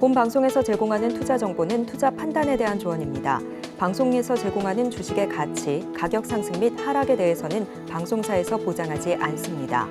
본 방송에서 제공하는 투자 정보는 투자 판단에 대한 조언입니다. 방송에서 제공하는 주식의 가치, 가격 상승 및 하락에 대해서는 방송사에서 보장하지 않습니다.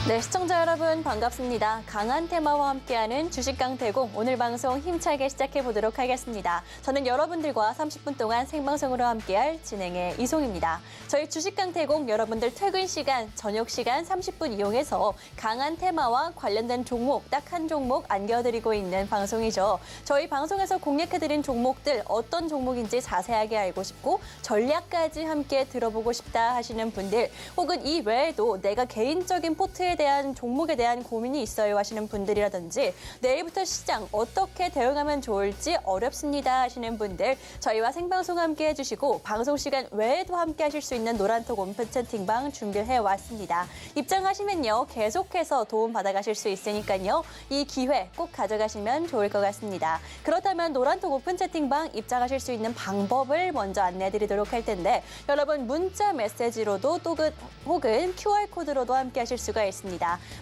네, 시청자 여러분 반갑습니다. 강한 테마와 함께하는 주식강태공 오늘 방송 힘차게 시작해 보도록 하겠습니다. 저는 여러분들과 30분 동안 생방송으로 함께할 진행의 이송입니다. 저희 주식강태공 여러분들 퇴근 시간, 저녁 시간 30분 이용해서 강한 테마와 관련된 종목 딱 한 종목 안겨드리고 있는 방송이죠. 저희 방송에서 공략해드린 종목들 어떤 종목인지 자세하게 알고 싶고 전략까지 함께 들어보고 싶다 하시는 분들 혹은 이 외에도 내가 개인적인 포트에 대한 종목에 대한 고민이 있어요 하시는 분들이라든지 내일부터 시장 어떻게 대응하면 좋을지 어렵습니다 하시는 분들 저희와 생방송 함께 해주시고 방송 시간 외에도 함께 하실 수 있는 노란톡 오픈 채팅방 준비해 왔습니다. 입장하시면요 계속해서 도움 받아가실 수 있으니까요 이 기회 꼭 가져가시면 좋을 것 같습니다. 그렇다면 노란톡 오픈 채팅방 입장하실 수 있는 방법을 먼저 안내해드리도록 할 텐데 여러분 문자 메시지로도 혹은 QR코드로도 함께 하실 수가 있습니다.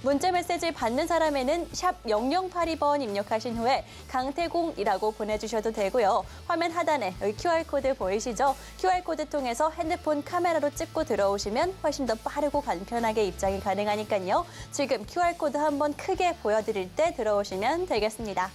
문자 메시지 받는 사람에는 샵 0082번 입력하신 후에 강태공이라고 보내주셔도 되고요. 화면 하단에 여기 QR코드 보이시죠? QR코드 통해서 핸드폰 카메라로 찍고 들어오시면 훨씬 더 빠르고 간편하게 입장이 가능하니까요. 지금 QR코드 한번 크게 보여드릴 때 들어오시면 되겠습니다.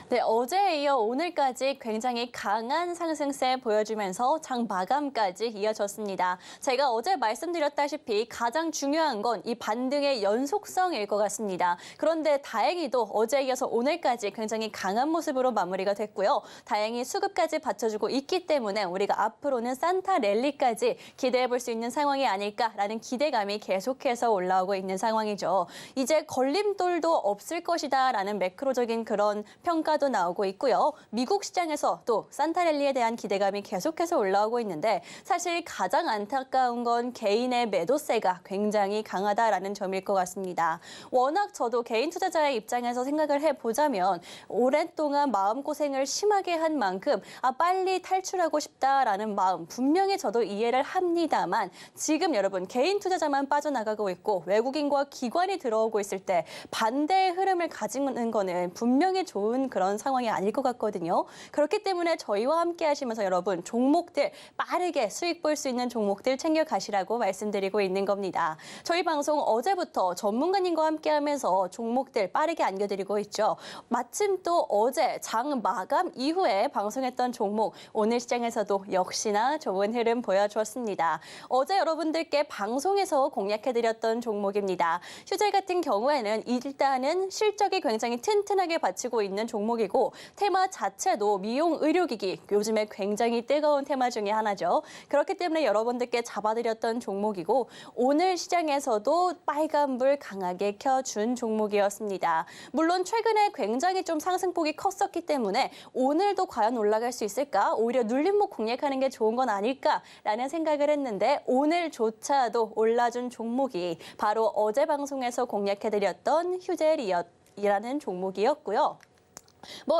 네, 어제에 이어 오늘까지 굉장히 강한 상승세 보여주면서 장 마감까지 이어졌습니다. 제가 어제 말씀드렸다시피 가장 중요한 건 이 반등의 연속성일 것 같습니다. 그런데 다행히도 어제에 이어서 오늘까지 굉장히 강한 모습으로 마무리가 됐고요. 다행히 수급까지 받쳐주고 있기 때문에 우리가 앞으로는 산타 랠리까지 기대해 볼 수 있는 상황이 아닐까라는 기대감이 계속해서 올라오고 있는 상황이죠. 이제 걸림돌도 없을 것이다라는 매크로적인 그런 평가도 나오고 있고요. 미국 시장에서 또 산타랠리에 대한 기대감이 계속해서 올라오고 있는데 사실 가장 안타까운 건 개인의 매도세가 굉장히 강하다라는 점일 것 같습니다. 워낙 저도 개인 투자자의 입장에서 생각을 해보자면 오랫동안 마음고생을 심하게 한 만큼 빨리 탈출하고 싶다라는 마음 분명히 저도 이해를 합니다만 지금 여러분 개인 투자자만 빠져나가고 있고 외국인과 기관이 들어오고 있을 때 반대의 흐름을 가지는 거는 분명히 좋은 그런 상황이 아닐 것 같거든요. 그렇기 때문에 저희와 함께 하시면서 여러분 종목들 빠르게 수익 볼 수 있는 종목들 챙겨가시라고 말씀드리고 있는 겁니다. 저희 방송 어제부터 전문가님과 함께 하면서 종목들 빠르게 안겨드리고 있죠. 마침 또 어제 장 마감 이후에 방송했던 종목 오늘 시장에서도 역시나 좋은 흐름 보여주었습니다. 어제 여러분들께 방송에서 공략해드렸던 종목입니다. 휴젤 같은 경우에는 일단은 실적이 굉장히 튼튼하게 받치고 있는 종목이고 테마 자체도 미용 의료기기 요즘에 굉장히 뜨거운 테마 중에 하나죠. 그렇기 때문에 여러분들께 잡아드렸던 종목이고 오늘 시장에서도 빨간불 강하게 켜준 종목이었습니다. 물론 최근에 굉장히 좀 상승폭이 컸었기 때문에 오늘도 과연 올라갈 수 있을까? 오히려 눌림목 공략하는 게 좋은 건 아닐까라는 생각을 했는데 오늘조차도 올라준 종목이 바로 어제 방송에서 공략해드렸던 휴젤이라는 종목이었고요.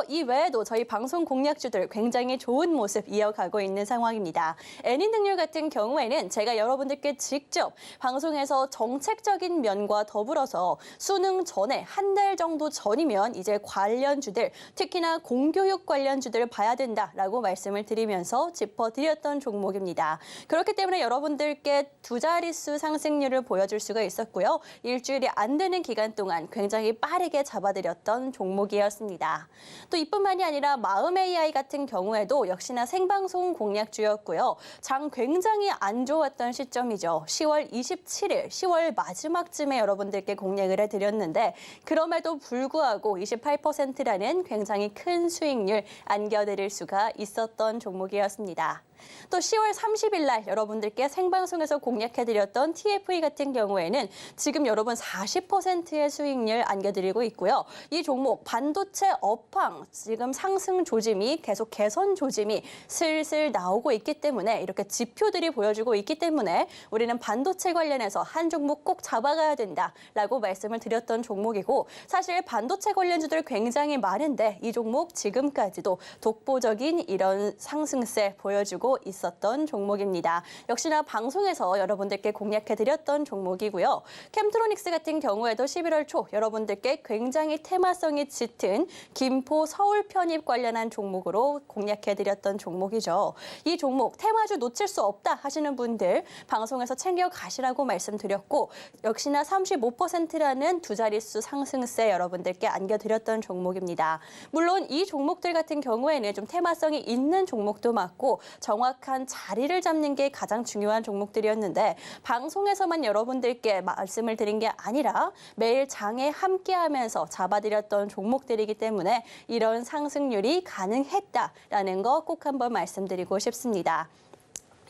이 외에도 저희 방송 공략주들 굉장히 좋은 모습 이어가고 있는 상황입니다. N인등률 같은 경우에는 제가 여러분들께 직접 방송에서 정책적인 면과 더불어서 수능 전에 한 달 정도 전이면 이제 관련주들, 특히나 공교육 관련주들을 봐야 된다라고 말씀을 드리면서 짚어드렸던 종목입니다. 그렇기 때문에 여러분들께 두 자릿수 상승률을 보여줄 수가 있었고요. 일주일이 안 되는 기간 동안 굉장히 빠르게 잡아드렸던 종목이었습니다. 또 이뿐만이 아니라 마음 AI 같은 경우에도 역시나 생방송 공략주였고요. 장 굉장히 안 좋았던 시점이죠. 10월 27일, 10월 마지막쯤에 여러분들께 공략을 해드렸는데 그럼에도 불구하고 28%라는 굉장히 큰 수익률 안겨드릴 수가 있었던 종목이었습니다. 또 10월 30일 날 여러분들께 생방송에서 공략해드렸던 TFE 같은 경우에는 지금 여러분 40%의 수익률 안겨드리고 있고요. 이 종목 반도체 업황 지금 상승 조짐이 계속 개선 조짐이 슬슬 나오고 있기 때문에 이렇게 지표들이 보여주고 있기 때문에 우리는 반도체 관련해서 한 종목 꼭 잡아가야 된다라고 말씀을 드렸던 종목이고 사실 반도체 관련주들 굉장히 많은데 이 종목 지금까지도 독보적인 이런 상승세 보여주고 있었던 종목입니다. 역시나 방송에서 여러분들께 공략해드렸던 종목이고요. 캠트로닉스 같은 경우에도 11월 초 여러분들께 굉장히 테마성이 짙은 김포 서울 편입 관련한 종목으로 공략해드렸던 종목이죠. 이 종목 테마주 놓칠 수 없다 하시는 분들 방송에서 챙겨가시라고 말씀드렸고 역시나 35%라는 두 자릿수 상승세 여러분들께 안겨드렸던 종목입니다. 물론 이 종목들 같은 경우에는 좀 테마성이 있는 종목도 맞고 정확한 자리를 잡는 게 가장 중요한 종목들이었는데 방송에서만 여러분들께 말씀을 드린 게 아니라 매일 장에 함께하면서 잡아드렸던 종목들이기 때문에 이런 상승률이 가능했다라는 거 꼭 한번 말씀드리고 싶습니다.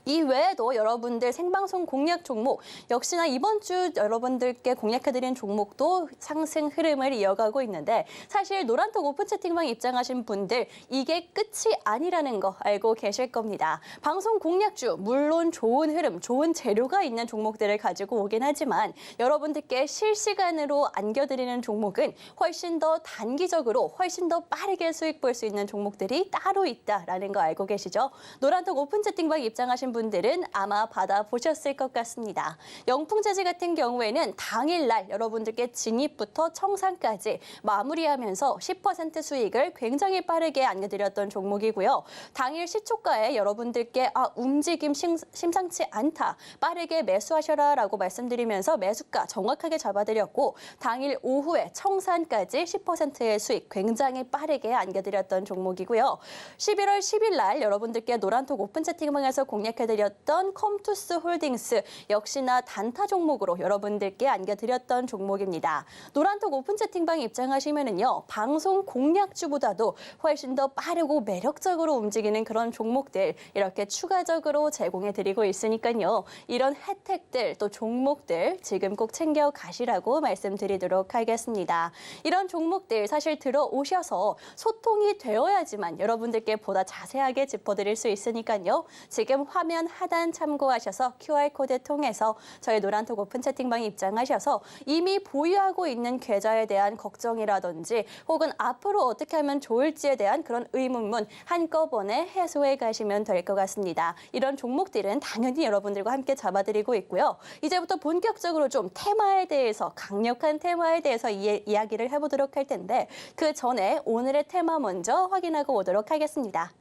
이 외에도 여러분들 생방송 공략 종목 역시나 이번 주 여러분들께 공략해드린 종목도 상승 흐름을 이어가고 있는데 사실 노란톡 오픈 채팅방 입장하신 분들 이게 끝이 아니라는 거 알고 계실 겁니다. 방송 공략주 물론 좋은 흐름, 좋은 재료가 있는 종목들을 가지고 오긴 하지만 여러분들께 실시간으로 안겨드리는 종목은 훨씬 더 단기적으로 훨씬 더 빠르게 수익 볼 수 있는 종목들이 따로 있다라는 거 알고 계시죠? 노란톡 오픈 채팅방 입장하신 분들은 아마 받아보셨을 것 같습니다. 영풍재즈 같은 경우에는 당일날 여러분들께 진입부터 청산까지 마무리하면서 10% 수익을 굉장히 빠르게 안겨드렸던 종목이고요. 당일 시초가에 여러분들께 움직임 심상치 않다, 빠르게 매수하셔라라고 말씀드리면서 매수가 정확하게 잡아드렸고 당일 오후에 청산까지 10%의 수익 굉장히 빠르게 안겨드렸던 종목이고요. 11월 10일 날 여러분들께 노란톡 오픈 채팅방에서 공략해드렸던 컴투스 홀딩스 역시나 단타 종목으로 여러분들께 안겨드렸던 종목입니다. 노란톡 오픈 채팅방 입장하시면은요 방송 공략주보다도 훨씬 더 빠르고 매력적으로 움직이는 그런 종목들 이렇게 추가적으로 제공해드리고 있으니까요. 이런 혜택들 또 종목들 지금 꼭 챙겨 가시라고 말씀드리도록 하겠습니다. 이런 종목들 사실 들어오셔서 소통이 되어야지만 여러분들께 보다 자세하게 짚어드릴 수 있으니까요. 지금 화면 하단 참고하셔서 QR코드 통해서 저희 노란톡 오픈 채팅방에 입장하셔서 이미 보유하고 있는 계좌에 대한 걱정이라든지 혹은 앞으로 어떻게 하면 좋을지에 대한 그런 의문문 한꺼번에 해소해 가시면 될 것 같습니다. 이런 종목들은 당연히 여러분들과 함께 잡아드리고 있고요. 이제부터 본격적으로 좀 테마에 대해서 강력한 테마에 대해서 이야기를 해보도록 할 텐데 그 전에 오늘의 테마 먼저 확인하고 오도록 하겠습니다.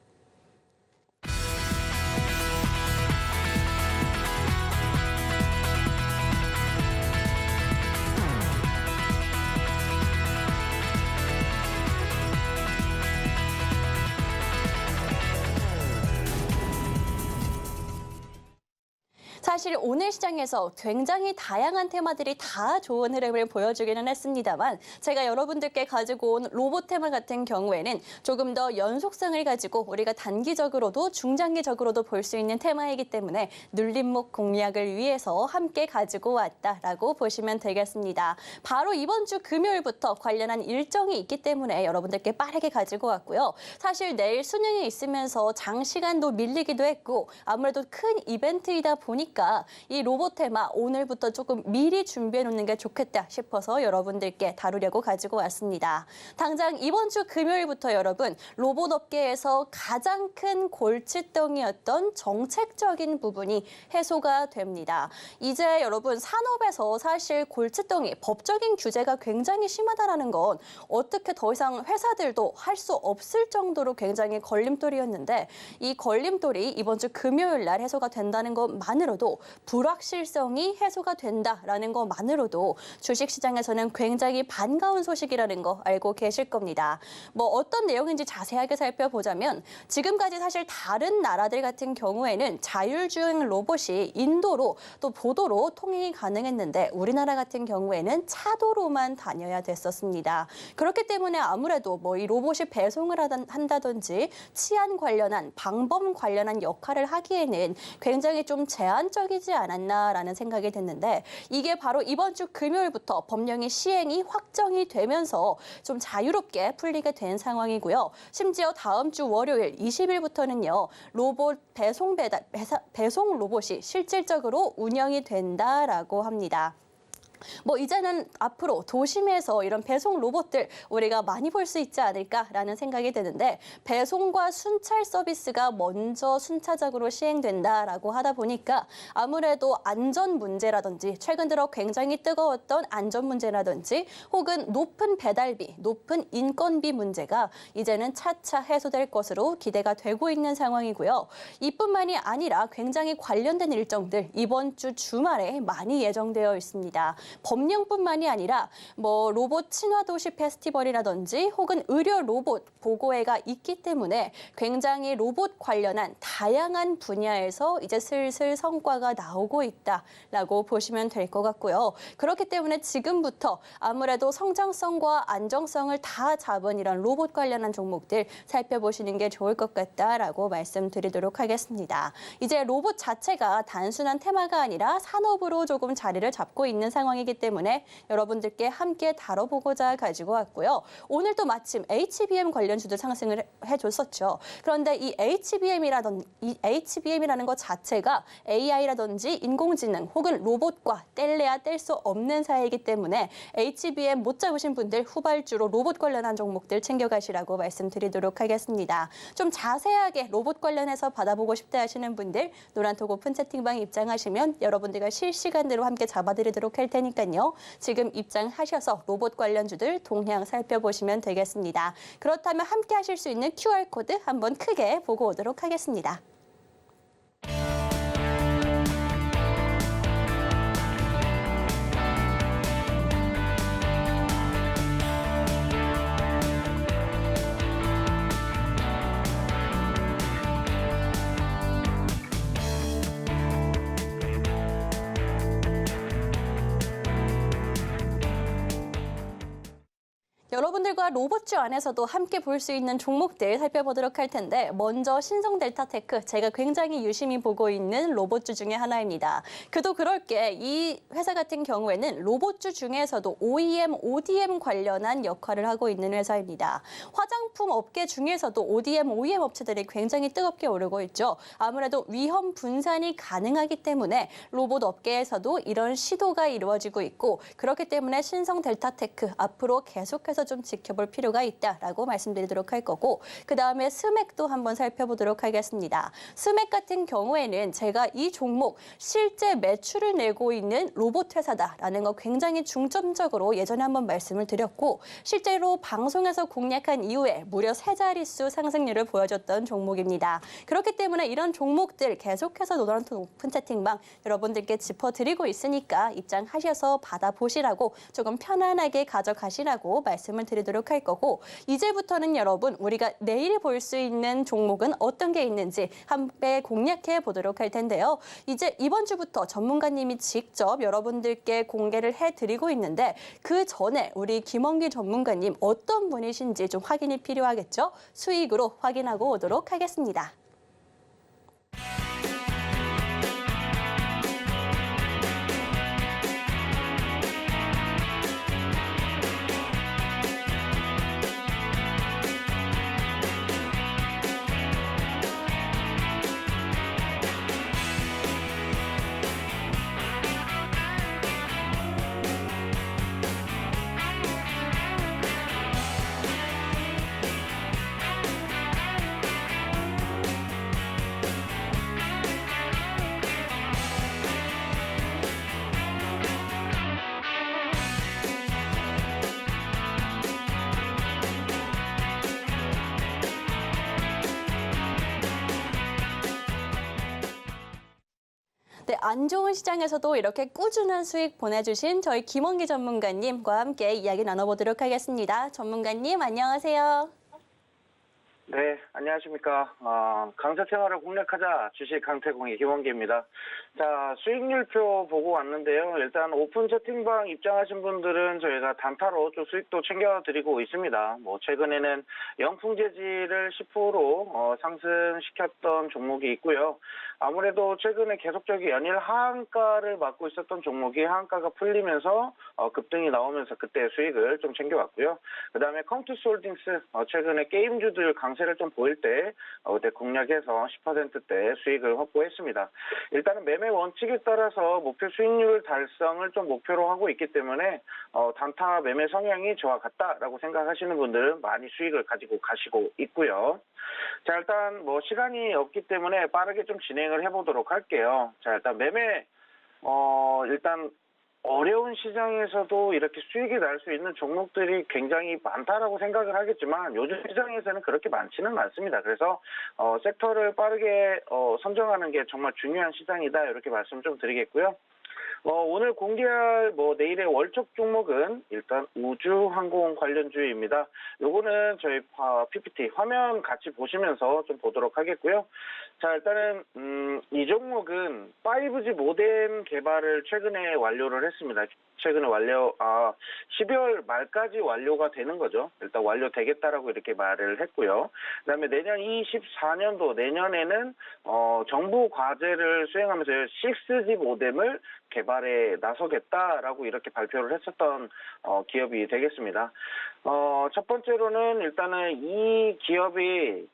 사실 오늘 시장에서 굉장히 다양한 테마들이 다 좋은 흐름을 보여주기는 했습니다만 제가 여러분들께 가지고 온 로봇 테마 같은 경우에는 조금 더 연속성을 가지고 우리가 단기적으로도 중장기적으로도 볼 수 있는 테마이기 때문에 눌림목 공략을 위해서 함께 가지고 왔다라고 보시면 되겠습니다. 바로 이번 주 금요일부터 관련한 일정이 있기 때문에 여러분들께 빠르게 가지고 왔고요. 사실 내일 수능이 있으면서 장시간도 밀리기도 했고 아무래도 큰 이벤트이다 보니까 보니까 이 로봇 테마 오늘부터 조금 미리 준비해 놓는 게 좋겠다 싶어서 여러분들께 다루려고 가지고 왔습니다. 당장 이번 주 금요일부터 여러분 로봇 업계에서 가장 큰 골칫덩이였던 정책적인 부분이 해소가 됩니다. 이제 여러분 산업에서 사실 골칫덩이, 법적인 규제가 굉장히 심하다라는 건 어떻게 더 이상 회사들도 할 수 없을 정도로 굉장히 걸림돌이었는데 이 걸림돌이 이번 주 금요일 날 해소가 된다는 것만으로도 불확실성이 해소가 된다라는 것만으로도 주식시장에서는 굉장히 반가운 소식이라는 거 알고 계실 겁니다. 뭐 어떤 내용인지 자세하게 살펴보자면 지금까지 사실 다른 나라들 같은 경우에는 자율주행 로봇이 인도로 또 보도로 통행이 가능했는데 우리나라 같은 경우에는 차도로만 다녀야 됐었습니다. 그렇기 때문에 아무래도 뭐 이 로봇이 배송을 한다든지 치안 관련한 방범 관련한 역할을 하기에는 굉장히 좀 제한적이지 않았나라는 생각이 됐는데 이게 바로 이번 주 금요일부터 법령이 시행이 확정이 되면서 좀 자유롭게 풀리게 된 상황이고요. 심지어 다음 주 월요일 20일부터는요. 로봇 배송 로봇이 실질적으로 운영이 된다라고 합니다. 뭐 이제는 앞으로 도심에서 이런 배송 로봇들 우리가 많이 볼 수 있지 않을까라는 생각이 드는데 배송과 순찰 서비스가 먼저 순차적으로 시행된다라고 하다 보니까 아무래도 안전 문제라든지 최근 들어 굉장히 뜨거웠던 안전 문제라든지 혹은 높은 배달비, 높은 인건비 문제가 이제는 차차 해소될 것으로 기대가 되고 있는 상황이고요. 이뿐만이 아니라 굉장히 관련된 일정들 이번 주 주말에 많이 예정되어 있습니다. 법령뿐만이 아니라 뭐 로봇 친화도시 페스티벌이라든지 혹은 의료 로봇 보고회가 있기 때문에 굉장히 로봇 관련한 다양한 분야에서 이제 슬슬 성과가 나오고 있다라고 보시면 될 것 같고요. 그렇기 때문에 지금부터 아무래도 성장성과 안정성을 다 잡은 이런 로봇 관련한 종목들 살펴보시는 게 좋을 것 같다라고 말씀드리도록 하겠습니다. 이제 로봇 자체가 단순한 테마가 아니라 산업으로 조금 자리를 잡고 있는 상황이기 때문에 여러분들께 함께 다뤄보고자 가지고 왔고요. 오늘 또 마침 HBM 관련주도 상승을 해줬었죠. 그런데 이 HBM이라는 것 자체가 AI라든지 인공지능 혹은 로봇과 뗄래야 뗄 수 없는 사이이기 때문에 HBM 못 잡으신 분들 후발주로 로봇 관련한 종목들 챙겨가시라고 말씀드리도록 하겠습니다. 좀 자세하게 로봇 관련해서 받아보고 싶다 하시는 분들 노란톡 오픈 채팅방에 입장하시면 여러분들과 실시간으로 함께 잡아드리도록 할 테니까요. 지금 입장하셔서 로봇 관련주들 동향 살펴보시면 되겠습니다. 그렇다면 함께 하실 수 있는 QR코드 한번 크게 보고 오도록 하겠습니다. 여러분들과 로봇주 안에서도 함께 볼 수 있는 종목들 살펴보도록 할 텐데 먼저 신성델타테크 제가 굉장히 유심히 보고 있는 로봇주 중에 하나입니다. 그도 그럴 게 이 회사 같은 경우에는 로봇주 중에서도 OEM, ODM 관련한 역할을 하고 있는 회사입니다. 화장품 업계 중에서도 ODM, OEM 업체들이 굉장히 뜨겁게 오르고 있죠. 아무래도 위험 분산이 가능하기 때문에 로봇 업계에서도 이런 시도가 이루어지고 있고 그렇기 때문에 신성델타테크 앞으로 계속해서 좀 지켜볼 필요가 있다라고 말씀드리도록 할 거고 그다음에 스맥도 한번 살펴보도록 하겠습니다. 스맥 같은 경우에는 제가 이 종목 실제 매출을 내고 있는 로봇 회사다라는 거 굉장히 중점적으로 예전에 한번 말씀을 드렸고 실제로 방송에서 공략한 이후에 무려 3자릿수 상승률을 보여줬던 종목입니다. 그렇기 때문에 이런 종목들 계속해서 노란톤 오픈 채팅방 여러분들께 짚어드리고 있으니까 입장하셔서 받아보시라고 조금 편안하게 가져가시라고 말씀을 드리도록 할 거고 이제부터는 여러분 우리가 내일 볼 수 있는 종목은 어떤 게 있는지 함께 공략해 보도록 할 텐데요. 이제 이번 주부터 전문가님이 직접 여러분들께 공개를 해드리고 있는데 그 전에 우리 김원기 전문가님 어떤 분이신지 좀 확인이 필요하겠죠? 수익으로 확인하고 오도록 하겠습니다. 네, 안 좋은 시장에서도 이렇게 꾸준한 수익 보내주신 저희 김원기 전문가님과 함께 이야기 나눠보도록 하겠습니다. 전문가님, 안녕하세요. 네, 안녕하십니까. 강사 생활을 공략하자 주식 강태공의 김원기입니다. 자, 수익률표 보고 왔는데요. 일단 오픈 채팅방 입장하신 분들은 저희가 단타로 좀 수익도 챙겨드리고 있습니다. 뭐 최근에는 영풍재질을 10% 상승시켰던 종목이 있고요. 아무래도 최근에 계속적인 연일 하한가를 맞고 있었던 종목이 하한가가 풀리면서 급등이 나오면서 그때 수익을 좀 챙겨왔고요. 그 다음에 컴투스홀딩스 최근에 게임주들 강세를 좀 보일 때 그때 공략해서 10%대 수익을 확보했습니다. 일단은 매매 원칙에 따라서 목표 수익률 달성을 좀 목표로 하고 있기 때문에 단타 매매 성향이 저와 같다라고 생각하시는 분들은 많이 수익을 가지고 가시고 있고요. 자, 일단 뭐 시간이 없기 때문에 빠르게 좀 진행을 해보도록 할게요. 자, 일단 매매 일단 어려운 시장에서도 이렇게 수익이 날 수 있는 종목들이 굉장히 많다라고 생각을 하겠지만 요즘 시장에서는 그렇게 많지는 않습니다. 그래서 섹터를 빠르게 선정하는 게 정말 중요한 시장이다 이렇게 말씀 좀 드리겠고요. 오늘 공개할 내일의 월척 종목은 일단 우주항공 관련주입니다. 요거는 저희 PPT 화면 같이 보시면서 좀 보도록 하겠고요. 자, 일단은 이 종목은 5G 모뎀 개발을 최근에 완료를 했습니다. 최근에 12월 말까지 완료가 되는 거죠. 일단 완료되겠다라고 이렇게 말을 했고요. 그다음에 내년 24년도 내년에는 정부 과제를 수행하면서 6G 모뎀을 개발에 나서겠다라고 이렇게 발표를 했었던 기업이 되겠습니다. 첫 번째로는 일단은 이 기업이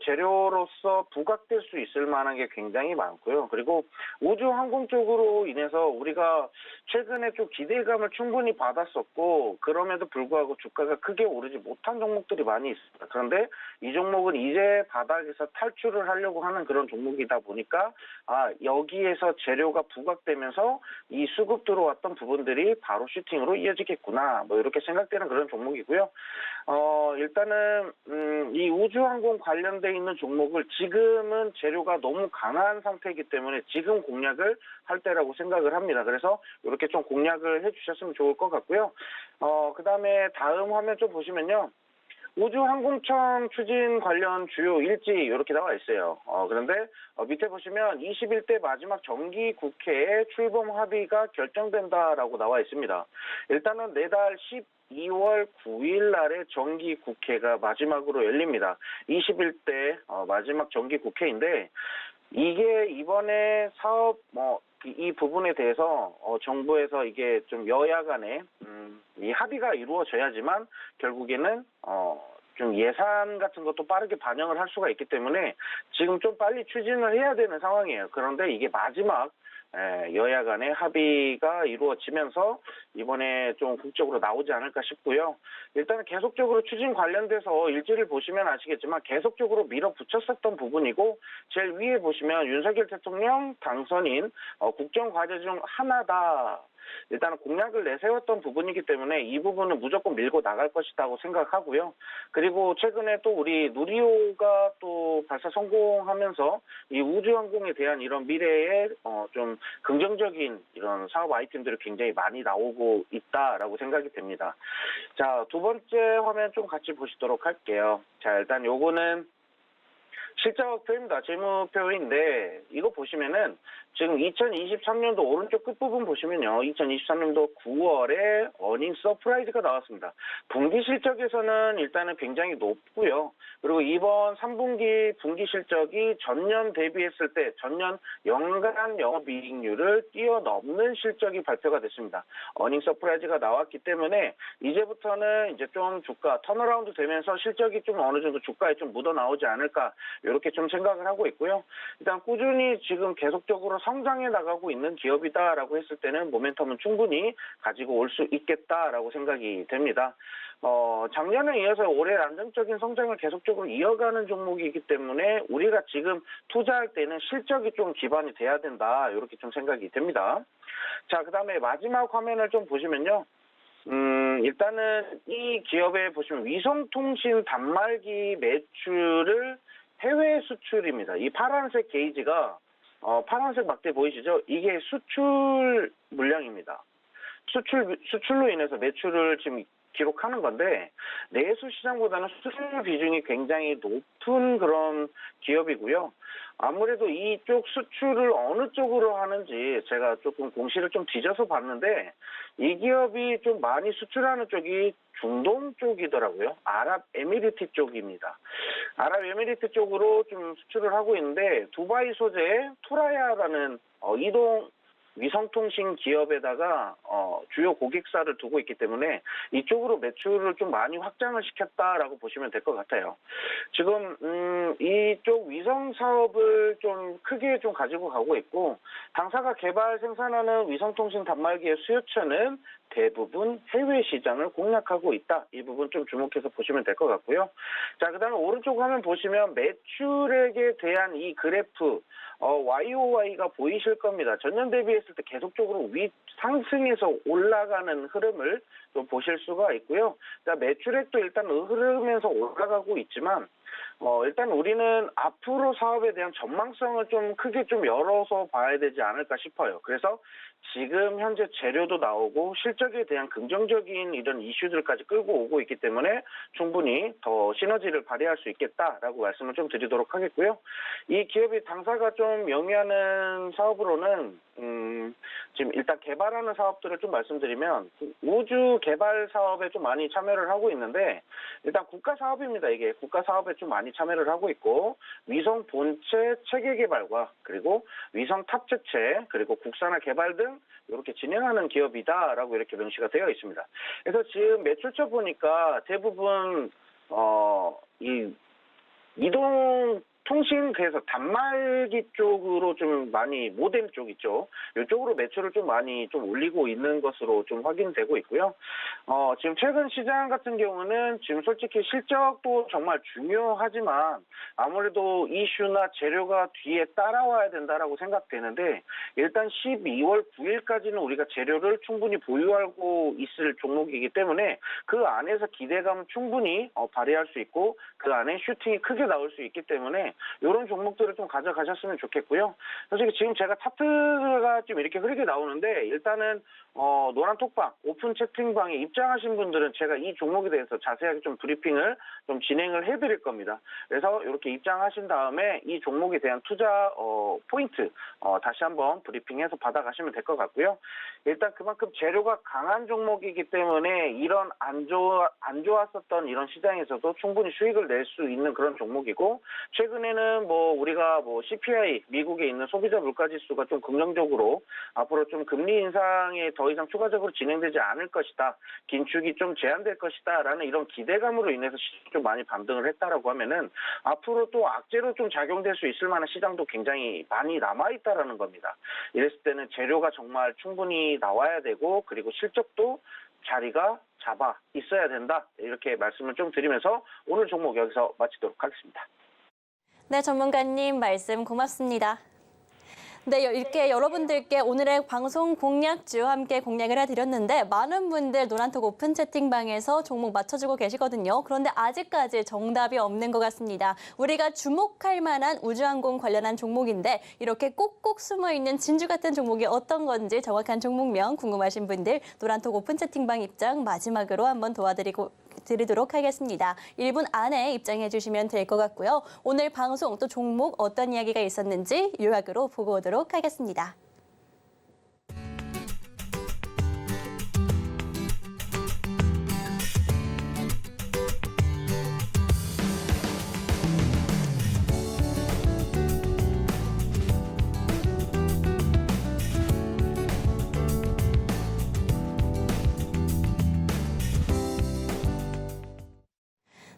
재료로서 부각될 수 있을 만한 게 굉장히 많고요. 그리고 우주항공 쪽으로 인해서 우리가 최근에 좀 기대감을 충분히 받았었고 그럼에도 불구하고 주가가 크게 오르지 못한 종목들이 많이 있습니다. 그런데 이 종목은 이제 바닥에서 탈출을 하려고 하는 그런 종목이다 보니까 여기에서 재료가 부각되면서 이 수급 들어왔던 부분들이 바로 슈팅으로 이어지겠구나 이렇게 생각되는 그런 종목이고요. 일단은 이 우주항공 관련돼 있는 종목을 지금은 재료가 너무 강한 상태이기 때문에 지금 공략을 할 때라고 생각을 합니다. 그래서 이렇게 좀 공략을 해주셨으면 좋을 것 같고요. 그 다음에 다음 화면 좀 보시면요. 우주항공청 추진 관련 주요 일지 이렇게 나와 있어요. 그런데 밑에 보시면 21대 마지막 정기국회에 출범 합의가 결정된다라고 나와 있습니다. 일단은 내달 12월 9일 날에 정기국회가 마지막으로 열립니다. 21대 마지막 정기국회인데 이게 이번에 사업 이 부분에 대해서 정부에서 이게 좀 여야 간에 이 합의가 이루어져야지만 결국에는 좀 예산 같은 것도 빠르게 반영을 할 수가 있기 때문에 지금 좀 빨리 추진을 해야 되는 상황이에요. 그런데 이게 마지막 여야 간의 합의가 이루어지면서 이번에 좀 국적으로 나오지 않을까 싶고요. 일단은 계속적으로 추진 관련돼서 일지를 보시면 아시겠지만 계속적으로 밀어붙였었던 부분이고 제일 위에 보시면 윤석열 대통령 당선인 국정과제 중 하나다. 일단은 공약을 내세웠던 부분이기 때문에 이 부분은 무조건 밀고 나갈 것이라고 생각하고요. 그리고 최근에 또 우리 누리호가 또 발사 성공하면서 이 우주항공에 대한 이런 미래에 좀 긍정적인 이런 사업 아이템들이 굉장히 많이 나오고 있다라고 생각이 됩니다. 자, 두 번째 화면 좀 같이 보시도록 할게요. 자, 일단 요거는 실적표입니다. 재무표인데 이거 보시면은 지금 2023년도 오른쪽 끝부분 보시면요. 2023년도 9월에 어닝 서프라이즈가 나왔습니다. 분기 실적에서는 일단은 굉장히 높고요. 그리고 이번 3분기 분기 실적이 전년 대비했을 때 전년 연간 영업이익률을 뛰어넘는 실적이 발표가 됐습니다. 어닝 서프라이즈가 나왔기 때문에 이제부터는 이제 좀 주가 턴어라운드 되면서 실적이 좀 어느 정도 주가에 좀 묻어나오지 않을까 이렇게 좀 생각을 하고 있고요. 일단 꾸준히 지금 계속적으로 성장해 나가고 있는 기업이다라고 했을 때는 모멘텀은 충분히 가지고 올 수 있겠다라고 생각이 됩니다. 작년에 이어서 올해 안정적인 성장을 계속적으로 이어가는 종목이기 때문에 우리가 지금 투자할 때는 실적이 좀 기반이 돼야 된다 이렇게 좀 생각이 됩니다. 자, 그 다음에 마지막 화면을 좀 보시면요. 일단은 이 기업에 보시면 위성통신 단말기 매출을 해외 수출입니다. 이 파란색 게이지가 파란색 막대 보이시죠? 이게 수출 물량입니다. 수출로 인해서 매출을 지금 기록하는 건데, 내수 시장보다는 수출 비중이 굉장히 높은 그런 기업이고요. 아무래도 이쪽 수출을 어느 쪽으로 하는지 제가 조금 공시를 좀 뒤져서 봤는데, 이 기업이 좀 많이 수출하는 쪽이 중동 쪽이더라고요. 아랍에미리트 쪽입니다. 아랍에미리트 쪽으로 좀 수출을 하고 있는데, 두바이 소재 투라야라는 이동 위성통신 기업에다가 주요 고객사를 두고 있기 때문에 이쪽으로 매출을 좀 많이 확장을 시켰다라고 보시면 될 것 같아요. 지금 이쪽 위성 사업을 좀 크게 좀 가지고 가고 있고, 당사가 개발 생산하는 위성통신 단말기의 수요처는 대부분 해외 시장을 공략하고 있다. 이 부분 좀 주목해서 보시면 될 것 같고요. 자, 그다음에 오른쪽 화면 보시면 매출액에 대한 이 그래프 YOY가 보이실 겁니다. 전년 대비했을 때 계속적으로 상승해서 올라가는 흐름을 좀 보실 수가 있고요. 자, 매출액도 일단 흐르면서 올라가고 있지만 일단 우리는 앞으로 사업에 대한 전망성을 좀 크게 좀 열어서 봐야 되지 않을까 싶어요. 그래서 지금 현재 재료도 나오고 실적에 대한 긍정적인 이런 이슈들까지 끌고 오고 있기 때문에 충분히 더 시너지를 발휘할 수 있겠다라고 말씀을 좀 드리도록 하겠고요. 이 기업이 당사가 좀 영위하는 사업으로는 지금 일단 개발하는 사업들을 좀 말씀드리면 우주 개발 사업에 좀 많이 참여를 하고 있는데, 일단 국가 사업입니다. 이게 국가 사업에 좀 많이 참여를 하고 있고, 위성 본체 체계 개발과 그리고 위성 탑재체 그리고 국산화 개발 등 이렇게 진행하는 기업이다라고 이렇게 명시가 되어 있습니다. 그래서 지금 매출처 보니까 대부분 이 이동 통신, 그래서 단말기 쪽으로 좀 많이, 모뎀 쪽 있죠. 이쪽으로 매출을 좀 많이 좀 올리고 있는 것으로 좀 확인되고 있고요. 지금 최근 시장 같은 경우는 지금 솔직히 실적도 정말 중요하지만 아무래도 이슈나 재료가 뒤에 따라와야 된다라고 생각되는데, 일단 12월 9일까지는 우리가 재료를 충분히 보유하고 있을 종목이기 때문에 그 안에서 기대감은 충분히 발휘할 수 있고, 그 안에 슈팅이 크게 나올 수 있기 때문에 이런 종목들을 좀 가져가셨으면 좋겠고요. 솔직히 지금 제가 차트가 좀 이렇게 흐르게 나오는데, 일단은 노란 톡방, 오픈 채팅방에 입장하신 분들은 제가 이 종목에 대해서 자세하게 좀 브리핑을 좀 진행을 해드릴 겁니다. 그래서 이렇게 입장하신 다음에 이 종목에 대한 투자 포인트 다시 한번 브리핑해서 받아가시면 될 것 같고요. 일단 그만큼 재료가 강한 종목이기 때문에 이런 안 좋았었던 이런 시장에서도 충분히 수익을 낼 수 있는 그런 종목이고, 최근에는 우리가 CPI, 미국에 있는 소비자 물가지수가 좀 긍정적으로 앞으로 좀 금리 인상에 더 이상 추가적으로 진행되지 않을 것이다, 긴축이 좀 제한될 것이다 라는 이런 기대감으로 인해서 좀 많이 반등을 했다라고 하면은 앞으로 또 악재로 좀 작용될 수 있을 만한 시장도 굉장히 많이 남아있다라는 겁니다. 이랬을 때는 재료가 정말 충분히 나와야 되고, 그리고 실적도 자리가 잡아 있어야 된다, 이렇게 말씀을 좀 드리면서 오늘 종목 여기서 마치도록 하겠습니다. 네, 전문가님 말씀 고맙습니다. 네, 이렇게 여러분들께 오늘의 방송 공략주 함께 공략을 해드렸는데, 많은 분들 노란톡 오픈 채팅방에서 종목 맞춰주고 계시거든요. 그런데 아직까지 정답이 없는 것 같습니다. 우리가 주목할 만한 우주항공 관련한 종목인데, 이렇게 꼭꼭 숨어있는 진주 같은 종목이 어떤 건지 정확한 종목명 궁금하신 분들 노란톡 오픈 채팅방 입장 마지막으로 한번 드리도록 하겠습니다. 1분 안에 입장해 주시면 될 것 같고요. 오늘 방송 또 종목 어떤 이야기가 있었는지 요약으로 보고 오도록 하겠습니다.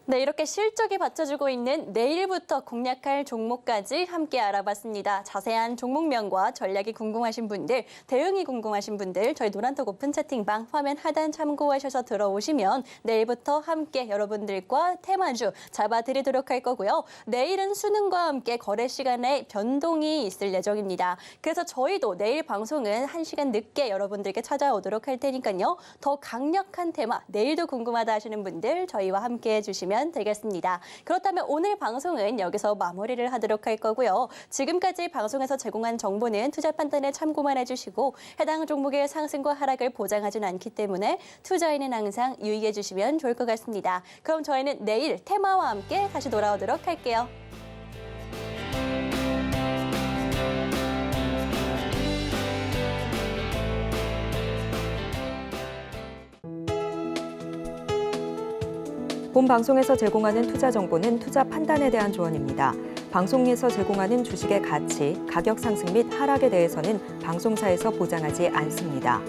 네, 이렇게 실적이 받쳐주고 있는 내일부터 공략할 종목까지 함께 알아봤습니다. 자세한 종목명과 전략이 궁금하신 분들, 대응이 궁금하신 분들, 저희 노란톡 오픈 채팅방 화면 하단 참고하셔서 들어오시면 내일부터 함께 여러분들과 테마주 잡아드리도록 할 거고요. 내일은 수능과 함께 거래 시간에 변동이 있을 예정입니다. 그래서 저희도 내일 방송은 1시간 늦게 여러분들께 찾아오도록 할 테니까요. 더 강력한 테마, 내일도 궁금하다 하시는 분들 저희와 함께 해주시면 주시면 되겠습니다. 그렇다면 오늘 방송은 여기서 마무리를 하도록 할 거고요. 지금까지 방송에서 제공한 정보는 투자 판단에 참고만 해주시고 해당 종목의 상승과 하락을 보장하지는 않기 때문에 투자에는 항상 유의해 주시면 좋을 것 같습니다. 그럼 저희는 내일 테마와 함께 다시 돌아오도록 할게요. 본 방송에서 제공하는 투자 정보는 투자 판단에 대한 조언입니다. 방송에서 제공하는 주식의 가치, 가격 상승 및 하락에 대해서는 방송사에서 보장하지 않습니다.